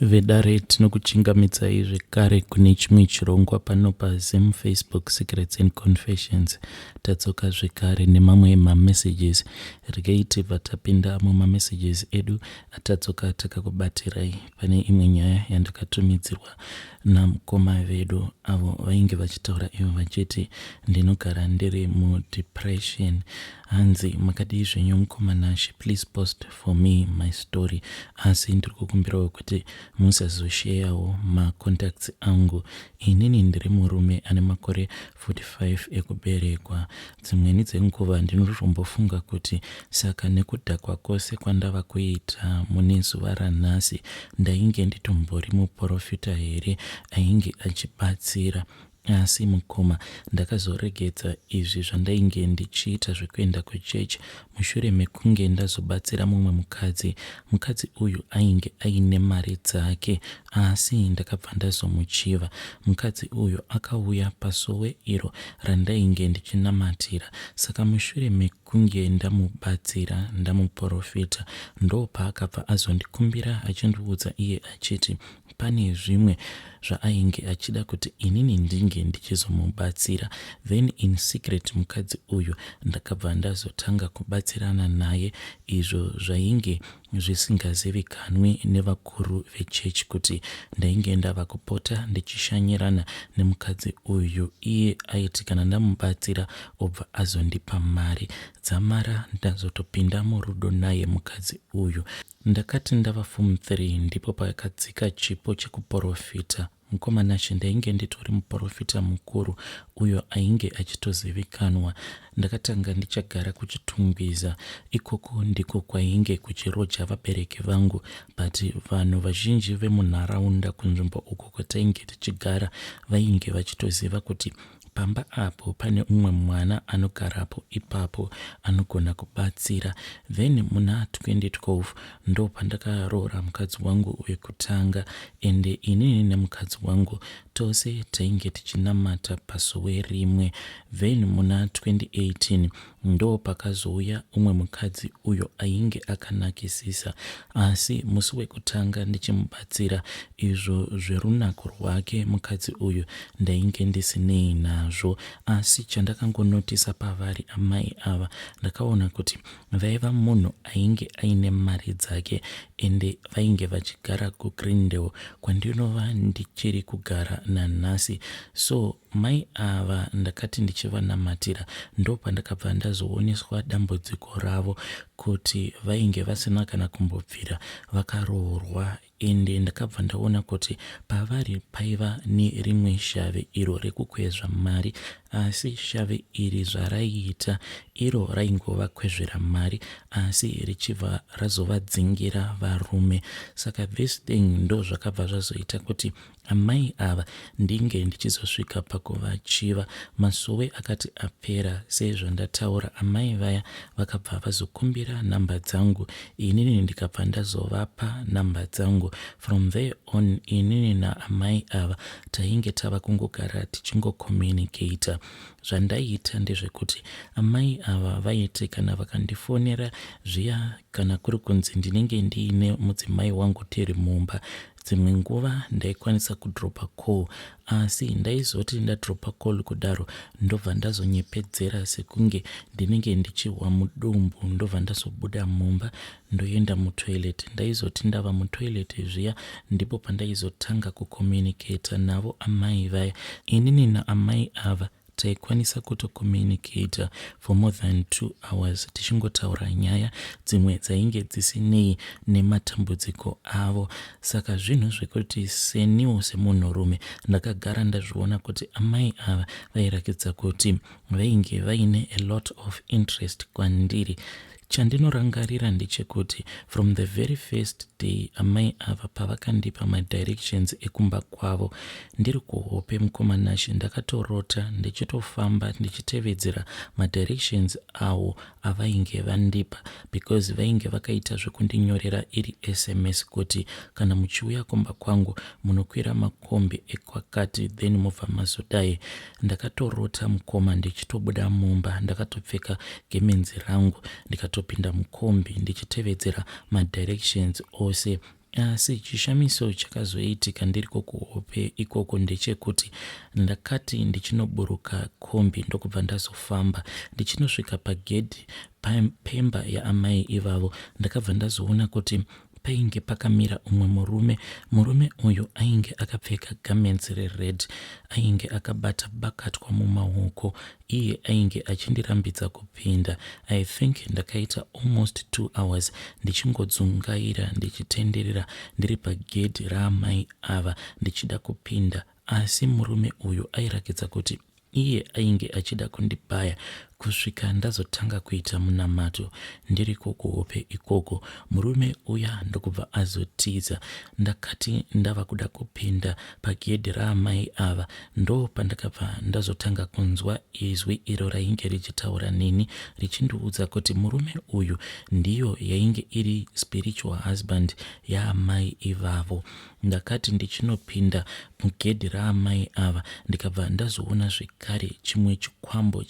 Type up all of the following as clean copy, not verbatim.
Vedare tinokuchingamidzai zvekare kune chimwe chirongwa pano paZim Facebook Secrets and Confessions. Tadzoka zvekare nemamwe mamessages. Regai tibva tapinda mumamessages edu atadzoka takakubatirai pane imwe nyaya yandakatumidzirwa namukoma vedu avo vainge vachitaura ivo vachiti ndinogara ndiri mudepression. Hanzi makadii zvenyu mukoma Nashi, please post for me my story. Asi ndiri kukumbirawo kuti musazosheyawo macontacts angu. Inini ndiri murume ane makore 45 ekuberekwa. Dzimweni dzenguva ndinotombofunga kuti saka nekudhakwa kwose kwandava kuita mune zuva ranhasi ndainge nditombori muprofita here ainge achibatsira. Asi mukoma ndakazoregedza izvi zvandainge ndichiita zvekuenda kuchechi mushure mekunge ndazobatsira mumwe mukadzi. Mukadzi uyu ainge aine mari dzake asi ndakabva ndazomuchiva. Mukadzi uyu akauya pasowe iro randainge ndichinamatira. Saka mushure mekunge ndamubatsira ndamuprofita ndo paakabva azondikumbira achindiudza iye achiti pane zvimwe zvaainge achida kuti inini ndinge ndichizomubatsira. Then in secret mukadzi uyu ndakabva ndazotanga kubatsirana naye, izvo zvainge zvisingazivikanwi nevakuru vechechi kuti ndainge ndava kupota ndichishanyirana nemukadzi uyu. Iye aiti kana ndamubatsira obva azondipa mari dzamara ndazotopinda murudo naye mukadzi uyu. Ndakati ndava form 3 ndipo pakadzika chipo chekuprofita. Mukoma Nashi ndainge nditori muprofita mukuru uyo ainge achitozivikanwa. Ndakatanga ndichagara kuchitungwiza. Ikoko ndiko kwainge kuchiroja vabereki vangu, but vanhu vazhinji vemunharaunda kunzvimbo uko kwatainge tichigara vainge vachitoziva kuti pamba apo pane umwe mwana anogarapo ipapo anogona kubatsira. Then muna 2012 ndo pandakaroora mukadzi wangu wekutanga, ende inini nemukadzi wangu tose tainge tichinamata pasowe rimwe. Then muna 2018 ndo pakazouya umwe mukadzi uyo ainge akanakisisa, asi musi wekutanga ndichimubatsira izvo zverunako rwake mukadzi uyu ndainge ndisinei nazvo. Asi chandakangonotisa pavari amai ava ndakaona kuti vaiva munhu ainge aine mari dzake ende vainge vachigara kuGreendale kwandinova ndichiri kugara nanhasi. So mai ava ndakati ndichivanamatira ndo pandakabva ndazooneswa dambudziko ravo kuti vainge vasina kana kumbobvira vakaroorwa. Ende ndakabva ndaona kuti pavari paiva nerimwe shave iro rekukwezva mari, asi shave iri zvaraiita iro raingovakwezvera mari asi richibva razovadzingira varume. Saka this thing ndo zvakabva zvazoita kuti amai ava ndinge ndichizosvika pakuvachiva. Masowe akati apera sezvandataura, amai vaya vakabva vazokumbira nhamba dzangu, inini ndikabva ndazovapa nhamba dzangu. From there on inini naamai ava tainge tava kungogara tichingokommunicata. Zvandaiita ndezvekuti amai ava vaiti kana vakandifonera zviya kana kuri kunzi ndinenge ndiine mudzimai wangu tiri mumba, dzimwe nguva ndaikwanisa kudropa call, asi ndaizoti ndadropa call kudaro ndobva ndazonyepedzera sekunge ndinenge ndichihwa mudumbu, ndobva ndazobuda mumba ndoenda mutoilet. Ndaizoti ndava mutoilet zviya ndipo pandaizotanga kucommunicata navo amai vaya. Inini naamai ava taikwanisa kutokommunicata for more than 2 hours tichingotaura nyaya dzimwe dzainge dzisinei nematambudziko avo. Saka zvinhu zvekuti seniwo semunhurume ndakagara ndazviona kuti amai ava vairakidza kuti vainge vaine a lot of interest kwandiri. Chandinorangarira ndechekuti from the very first day amai ava pavakandipa madirections ekumba kwavo ndiri kuhope mukoma Nashi, ndakatorota ndichitofamba ndichitevedzera madirections avo avainge vandipa, because vainge vakaita zvekundinyorera iri SMS kuti kana muchiuya kumba kwangu munokwira makombi ekwakati then mobva mazodai. Ndakatorota mukoma ndichitobuda mumba, ndakatopfeka gemenzi rangu ndikatopinda mukombi ndichitevedzera madirections ose asi chishamiso chakazoitika ndiriko kuhope ikoko ndechekuti ndakati ndichinoburuka kombi ndokubva ndazofamba ndichinosvika pagedhi pemba yaamai ivavo ndakabva ndazoona kuti painge pakamira umwe murume uyu ainge akapfeka gamenzi rered, ainge akabata bakatwa mumaoko, iye ainge achindirambidza kupinda. I think ndakaita almost 2 hours ndichingodzungaira ndichitenderera ndiri pagedhi raamai ava ndichida kupinda, asi murume uyu airakidza kuti iye ainge achida kundibaya kusvika ndazotanga kuita munamato ndiriko kuhope ikoko. Murume uya ndokubva azotiza. Ndakati ndava kuda kupinda pagedhi raamai ava ndo pandakabva ndazotanga kunzwa izwi iro rainge richitaura neni richindiudza kuti murume uyu ndiyo yainge iri spiritual husband yaamai ivavo. Ndakati ndichinopinda mugedhi raamai ava ndikabva ndazoona zvekare chimwe chikwambo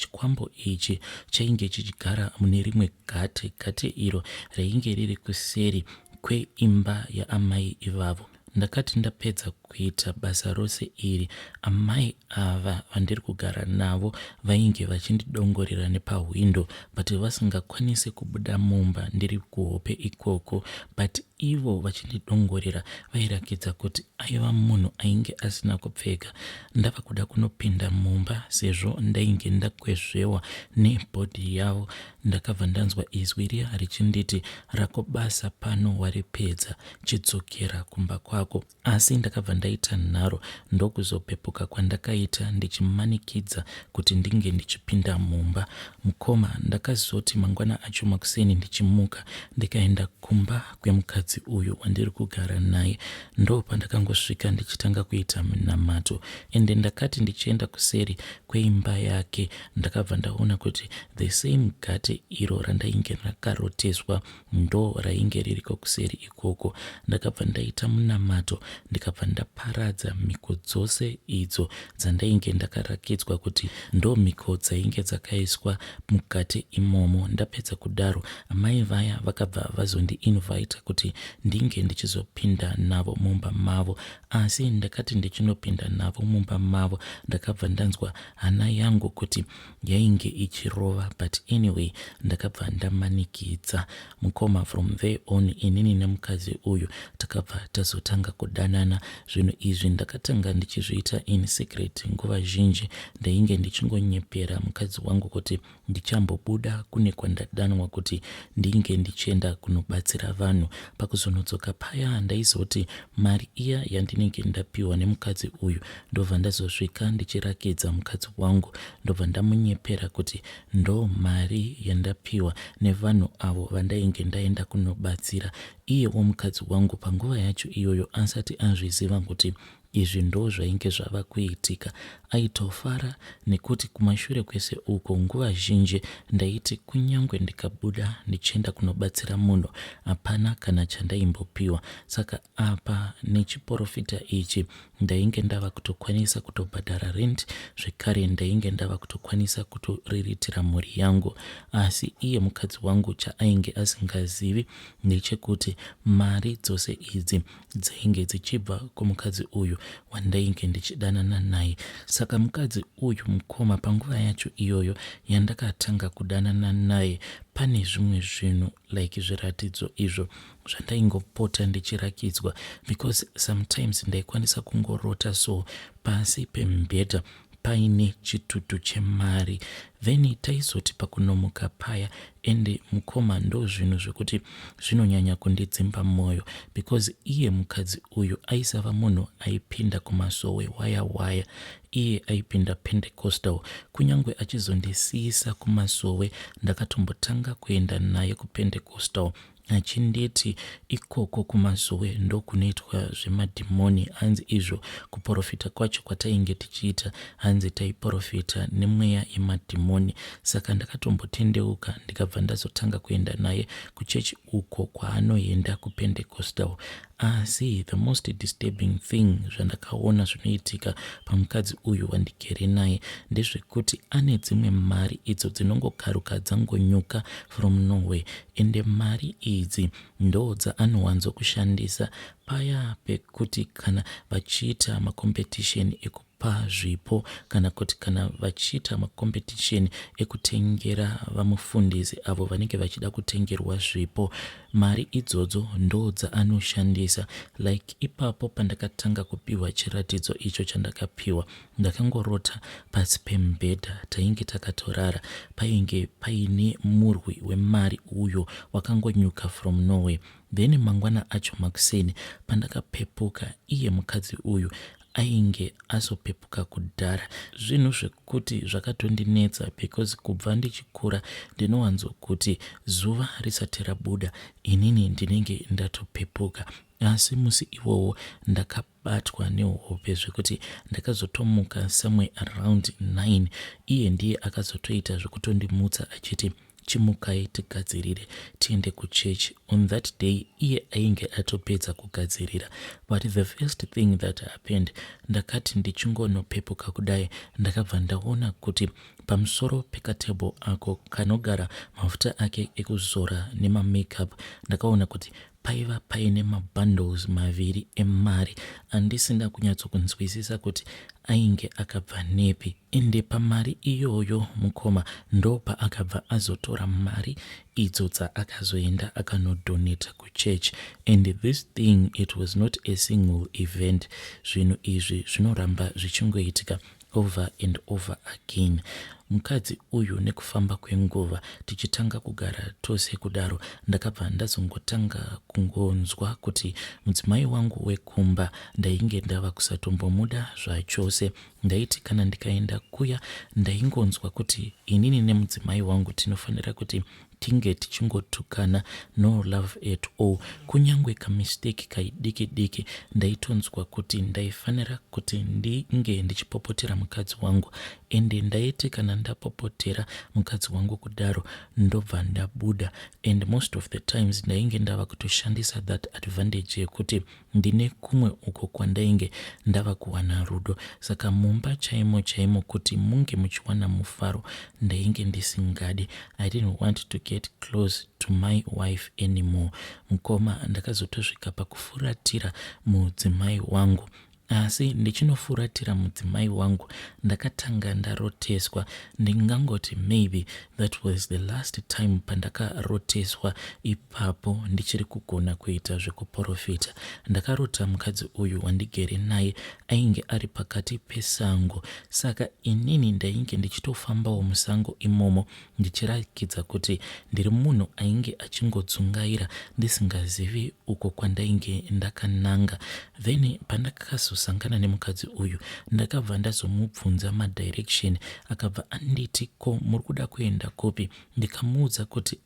ichi chainge chichigara mune rimwe gate iro rainge riri kuseri kweimba yaamai ivavo. Ndakati ndapedza kuita basa rose iri, amai ava vandiri kugara navo vainge vachindidongorera nepahwindo but vasingakwanisi kubuda mumba ndiri kuhope ikoko, but ivo vachindidongorera vairakidza kuti aiva munhu ainge asina kupfeka. Ndava kuda kunopinda mumba sezvo ndainge ndakwezvewa nebhodhi yavo. Ndakabva ndanzwa izwi riya richinditi rako basa pano waripedza, chidzokera kumba kwako. Asi ndakabva ndaita nharo ndokuzopepuka kwandakaita ndichimanikidza kuti ndinge ndichipinda mumba. Mukoma ndakazoti mangwana acho makuseni ndichimuka ndikaenda kumba kwemukadzi uyu wandiri kugara naye. Ndo pandakangosvika ndichitanga kuita munamato, ende ndakati ndichienda kuseri kweimba yake ndakabva ndaona kuti the same gate iro randainge rakaroteswa ndo rainge ririko kuseri ikoko. Ndakabva ndaita munamato ndikabva ndaparadza mhiko dzose idzo dzandainge ndakarakidzwa kuti ndo mhiko dzainge dzakaiswa mugate imomo. Ndapedza kudaro amai vaya vakabva vazondiinvita kuti ndinge ndichizopinda navo mumba mavo, asi ndakati ndichinopinda navo mumba mavo ndakabva ndanzwa hana yangu kuti yainge ichirova, but anyway ndakabva ndamanikidza. Mukoma from there on inini nemukadzi uyu takabva tazotanga kudanana. Zvinhu izvi ndakatanga ndichizviita in secret. Nguva zhinji ndainge ndichingonyepera mukadzi wangu kuti ndichambobuda kune kwandadanwa kuti ndinge ndichienda kunobatsira vanhu. Pakuzonodzoka paya ndaizoti mari iya yandinenge ndapiwa nemukadzi uyu ndobva ndazosvika ndichirakidza mukadzi wangu, ndobva ndamunyepera kuti ndo mari yandapiwa nevanhu avo vandainge ndaenda kunobatsira. Iyewo mukadzi wangu panguva yacho iyoyo asati anzviziva kuti izvi ndo zvainge zvava kuitika, aitofara nekuti kumashure kwese uko nguva zhinji ndaiti kunyangwe ndikabuda ndichienda kunobatsira munhu hapana kana chandaimbopiwa. Saka apa nechiporofita ichi ndainge ndava kutokwanisa kutobhadhara rent, zvekare ndainge ndava kutokwanisa kutoriritira mhuri yangu. Asi iye mukadzi wangu chaainge asingazivi ndechekuti mari dzose idzi dzainge dzichibva kumukadzi uyu wandainge ndichidanana naye. Saka mukadzi uyu mukoma panguva yacho iyoyo yandakatanga kudanana naye pane zvimwe zvinhu like zviratidzo izvo zvandaingopota ndichirakidzwa, because sometimes ndaikwanisa kungorota so pasi pemubhedha paine chitutu chemari, then taizoti pakunomuka paya ende mukoma ndo zvinhu zvekuti zvinonyanya kundidzimba mwoyo, because iye mukadzi uyu aisava munhu aipinda kumasowe waya. Iye aipinda Pentecostal. Kunyangwe achizondisiisa kumasowe ndakatombotanga kuenda naye kuPentecostal achinditi ikoko kumasowe ndo kunoitwa zvemadhimoni. Hanzi izvo kuporofita kwacho kwatainge tichiita hanzi taiporofita nemweya yemadhimoni. Saka ndakatombotendeuka ndikabva ndazotanga kuenda naye kuchechi uko kwaanoenda kuPentecostal. asi the most disturbing thing zvandakaona zvinoitika pamukadzi uyu wandigere naye ndezvekuti ane dzimwe mari idzo dzinongokaruka dzangonyuka from nowhere, ende mari idzi ndo dzaanowanzokushandisa paya pekuti kana vachiita makompetisheni ekupa zvipo kana kuti kana vachiita makompetisheni ekutengera vamufundisi avo vanenge vachida kutengerwa zvipo, mari idzodzo ndo dzaanoshandisa. Like ipapo pandakatanga kupiwa chiratidzo icho chandakapiwa, ndakangorota pasi pemubhedha tainge takatorara, painge paine murwi wemari uyo wakangonyuka from nowhere. Then mangwana acho makuseni pandakapepuka, iye mukadzi uyu ainge azopepuka kudhara. Zvinhu zvekuti zvakatondinetsa because kubva ndichikura ndinowanzokuti zuva risati rabuda inini ndinenge ndatopepuka, asi musi iwowo ndakabatwa nehope zvekuti ndakazotomuka somewhere around 9. Iye ndiye akazotoita zvekutondimutsa achiti chimukai tigadzirire tiende kuchechi. On that day iye ainge atopedza kugadzirira, but the first thing that happened, ndakati ndichingonopepuka kudai ndakabva ndaona kuti pamusoro pekatebhel ako kanogara mafuta ake ekuzora nemamakeup, ndakaona kuti paiva paine mabundles maviri emari andisina kunyatsokunzwisisa kuti ainge akabva nepi. Ende pamari iyoyo mukoma ndo paakabva azotora mari idzo dzaakazoenda akanodonata kuchechi. And this thing, it was not a single event. Zvinhu izvi zvinoramba zvichingoitika over and over again. Mukadzi uyu nekufamba kwenguva tichitanga kugara tose kudaro, ndakabva ndazongotanga kungonzwa kuti mudzimai wangu wekumba ndainge ndava kusatombomuda zvachose. Ndaiti kana ndikaenda kuya ndaingonzwa kuti inini nemudzimai wangu tinofanira kuti tinge tichingotukana, no love at all. Kunyangwe kamistake kaidiki diki ndaitonzwa kuti ndaifanira kuti ndinge ndichipopotera mukadzi wangu, ende ndaiti kana ndapopotera mukadzi wangu kudaro ndobva ndabuda. And most of the times ndainge ndava kutoshandisa that advantage yekuti ndine kumwe uko kwandainge ndava kuwana rudo. Saka mumba chaimo chaimo kuti munge muchiwana mufaro ndainge ndisingadi. I didn't want to get close to my wife anymore. Mukoma ndakazotosvika pakufuratira mudzimai wangu, asi ndichinofuratira mudzimai wangu ndakatanga ndaroteswa. Ndingangoti maybe that was the last time pandakaroteswa ipapo ndichiri kugona kuita zvekuprofita. Ndakarota mukadzi uyu wandigere naye ainge ari pakati pesango, saka inini ndainge ndichitofambawo musango imomo ndichirakidza kuti ndiri munhu ainge achingodzungaira ndisingazivi uko kwandainge ndakananga. Then pandakazosangana nemukadzi uyu ndakabva ndazomubvunza madirection, akabva anditi ko muri kuda kuenda kopi? Ndikamuudza kuti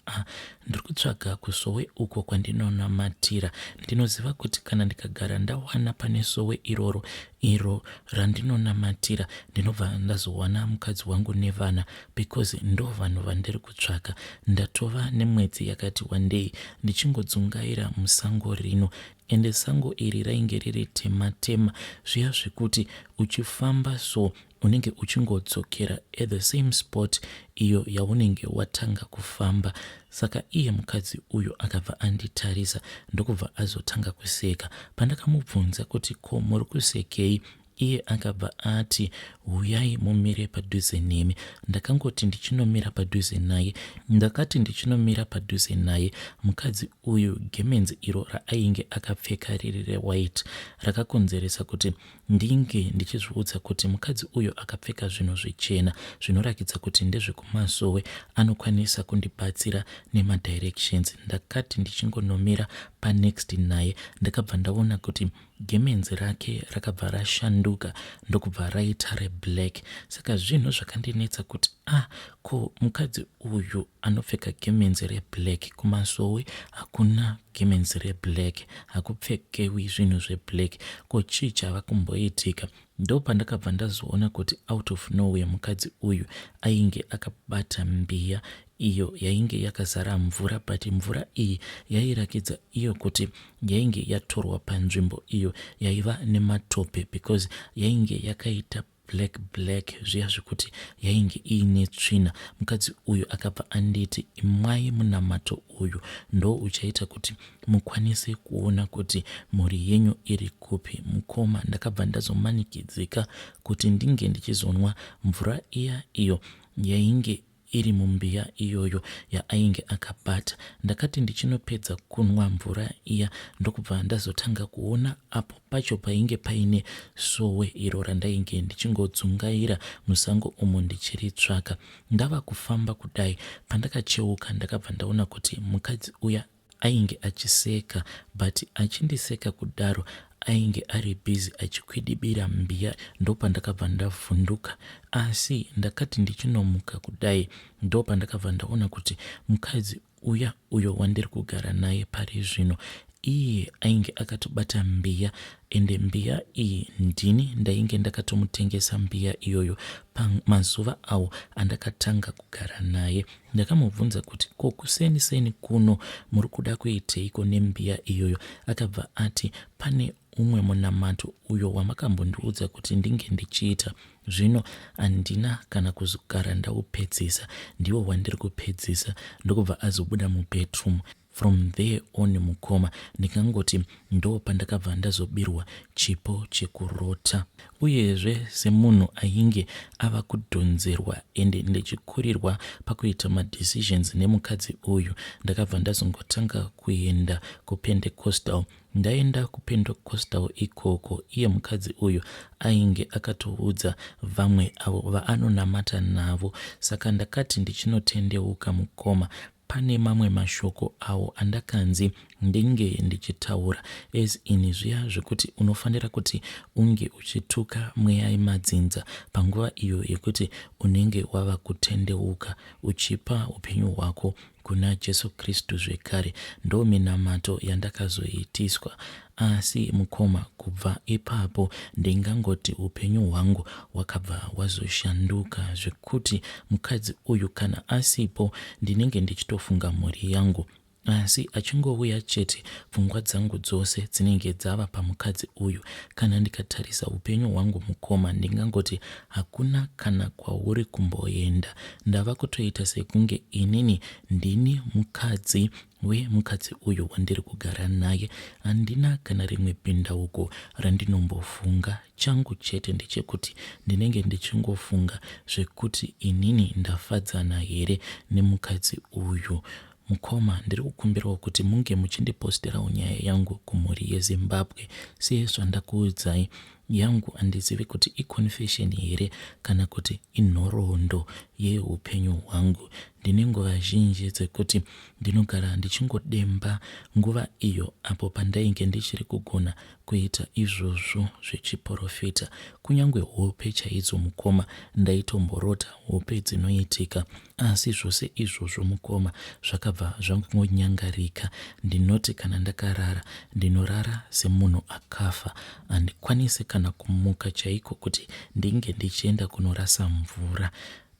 ndiri kutsvaga kusowe uko kwandinonamatira. Ndinoziva kuti kana ndikagara ndawana pane sowe iro randinonamatira ndinobva ndazowana mukadzi wangu nevana, because ndo vanhu vandiri kutsvaga. Ndatova nemwedzi yakati wandei ndichingodzungaira musango rino, ende sango iri rainge riri tema tema zviya zvekuti uchifamba so unenge uchingodzokera at the same spot iyo yaunenge watanga kufamba. Saka iye mukadzi uyu akabva anditarisa ndokubva azotanga kuseka. Pandakamubvunza kuti ko muri kusekei, iye akabva ati huyai mumire padhuze nemi. Ndakangoti ndichinomira padhuze naye. Ndakati ndichinomira padhuze naye, mukadzi uyu gemenzi iro raainge akapfeka riri rewhite rakakonzeresa kuti ndinge ndichizviudza kuti mukadzi uyu akapfeka zvinhu zvichena zvinorakidza kuti ndezvekumasowe, anokwanisa kundibatsira nemadirections. Ndakati ndichingonomira panext naye ndakabva ndaona kuti gemenzi rake rakabva rashanduka ndokubva raita reblack. Saka zvinhu zvakandinetsa kuti ko mukadzi uyu anopfeka gemenzi reblack, kumasowe hakuna gemenzi reblack, hakupfekewi zvinhu zveblack, ko chii chava kumboitika? ndo pandakabva ndazoona kuti out of nowhere mukadzi uyu ainge akabata mbiya iyo yainge yakazara mvura, but mvura iyi yairakidza iyo kuti yainge yatorwa panzvimbo iyo yaiva nematope, because yainge yakaita black zviya zvekuti yainge iine tsvina. Mukadzi uyu akabva anditi, imwai munamato uyu ndo uchaita kuti mukwanise kuona kuti mhuri yenyu iri kupi. Mukoma, ndakabva ndazomanikidzika kuti ndinge ndichizonwa mvura iya iyo yainge iri mumbiya iyoyo yaainge akabata. Ndakati ndichinopedza kunwa mvura iya ndokubva ndazotanga kuona apo pacho painge paine sowe iro randainge ndichingodzungaira musango umo ndichiritsvaka. Ndava kufamba kudai, pandakacheuka ndakabva ndaona kuti mukadzi uya ainge achiseka, but achindiseka kudaro ainge ari busy achikwidibira mbiya. Ndo pandakabva ndavhunduka, asi ndakati ndichinomuka kudai ndo pandakabva ndaona kuti mukadzi uyo wandiri kugara naye pari zvino iye ainge akatobata mbiya, ende mbiya iyi ndini ndainge ndakatomutengesa mbiya iyoyo pamazuva awo andakatanga kugara naye. Ndakamubvunza kuti ko kuseni kuno muri kuda kuiteiko nembiya iyoyo? Akabva ati, pane umwe munamato uyo wamakambondiudza kuti ndinge ndichiita, zvino handina kana kuzogara ndaupedzisa, ndiwo wandiri kupedzisa. Ndokubva azobuda mubedroom. From there on, mukoma, ndikangoti ndo pandakabva ndazobirwa chipo chekurota. Uyezve semunhu ainge ava kudhonzerwa ende ndichikurirwa pakuita madecisions nemukadzi uyu, ndakabva ndazongotanga kuenda kuPentecostal. Ndaenda kuPentecostal ikoko, iye mukadzi uyu ainge akatoudza vamwe avo vaanonamata navo, saka ndakati ndichinotendeuka, mukoma, pane mamwe mashoko awo andakanzi ndinge ndichitaura, as in zviya zvekuti unofanira kuti unge uchituka mweya yemadzinza panguva iyo yekuti unenge wava kutendeuka uchipa upenyu hwako kuna Jesu Kristu zvekare. Ndo minamato yandakazoitiswa. Asi mukoma, kubva ipapo ndingangoti upenyu hwangu wakabva wazoshanduka zvekuti mukadzi uyu kana asipo ndinenge ndichitofunga mhuri yangu, asi achingouya chete pfungwa dzangu dzose dzinenge dzava pamukadzi uyu. Kana ndikatarisa upenyu hwangu, mukoma, ndingangoti hakuna kana kwauri kumboenda. Ndava kutoita sekunge inini ndini mukadzi wemukadzi uyu wandiri kugara naye. Handina kana rimwe bhindauko randinombofunga. Changu chete ndechekuti ndinenge ndichingofunga zvekuti inini ndafadzana here nemukadzi uyu. Mukoma, ndiri kukumbirawo kuti munge muchindiposterawo nyaya yangu kumhuri yeZimbabwe. Sezvandakuudzai, yangu handizivi kuti iconfession here kana kuti inhoroondo yeupenyu hwangu. Ndine nguva zhinji dzekuti ndinogara ndichingodemba nguva iyo apo pandainge ndichiri kugona kuita izvozvo zvechiprofita. Kunyange hope chaidzo, mukoma, ndaitomborota hope dzinoitika, asi zvose izvozvo, mukoma, zvakabva zvangonyangarika. Ndinoti kana ndakarara ndinorara semunhu akafa, handikwanisi kana kumuka chaiko kuti ndinge ndichienda kunorasa mvura.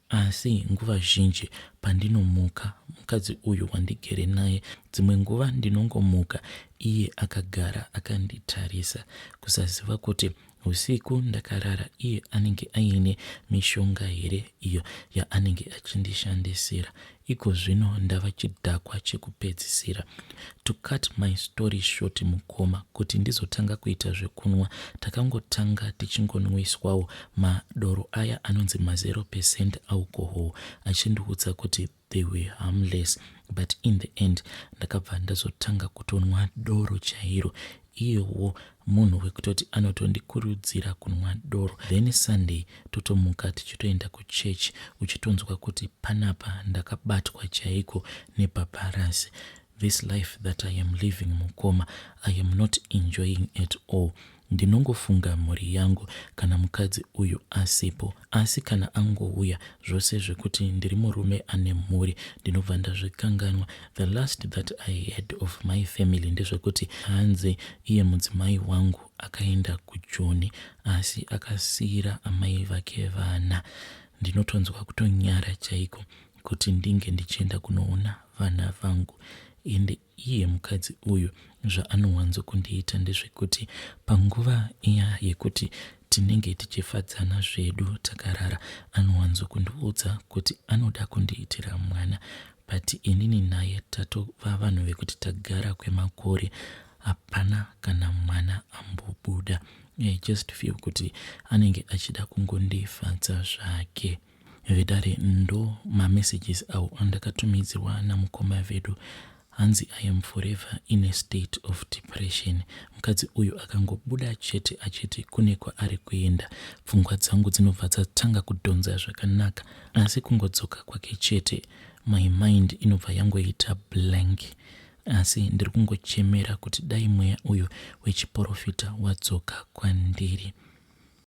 Asi nguva zhinji pandinomuka, mukadzi uyu wandigere naye, dzimwe nguva ndinongomuka iye akagara akanditarisa, kusaziva kuti usiku ndakarara iye anenge aine mishonga here iyo yaanenge achindishandisira. Iko zvino ndava chidhakwa chekupedzisira. To cut my story short, mukoma, kuti ndizotanga kuita zvekunwa, takangotanga tichingonwiswawo madoro aya anonzi ma0% alcohol, achindiudza kuti they were harmless, but in the end ndakabva ndazotanga kutonwa doro chairo. Iyewo munhu wekutoti anotondikurudzira kunwa doro. Then Sunday totomuka tichitoenda kuchechi, uchitonzwa kuti panapa ndakabatwa chaiko nebhabharasi. This life that I am living, mukoma, I am not enjoying at all. Ndinongofunga mhuri yangu kana mukadzi uyu asipo, asi kana angouya zvose zvekuti ndiri murume ane mhuri ndinobva ndazvikanganwa. The last that I heard of my family ndezvekuti hanzi iye mudzimai wangu akaenda Juni asi akasiyira amai vake vana. Ndinotonzwa kutonyara chaiko kuti ndinge ndichienda kunoona vana vangu. Ende iye mukadzi uyu zvaanowanzo kundiita ndezvekuti panguva iya yekuti tinenge tichifadzana zvedu takarara, anowanzo kundiudza kuti anoda kundiitira mwana, but inini naye tatova vanhu vekuti tagara kwemakore hapana kana mwana ambobuda. I just feel kuti anenge achida kungondifadza zvake. Vedare ndo mamessages awo andakatumidzirwa namukoma vedu. Hanzi I am forever in a state of depression. Mukadzi uyu akangobuda chete achiti kune kwaari kuenda, pfungwa dzangu dzinobva dzatanga kudhonza zvakanaka, asi kungodzoka kwake chete my mind inobva yangoita blank. Asi ndiri kungochemera kuti dai mweya uyu wechiprofita wadzoka kwandiri.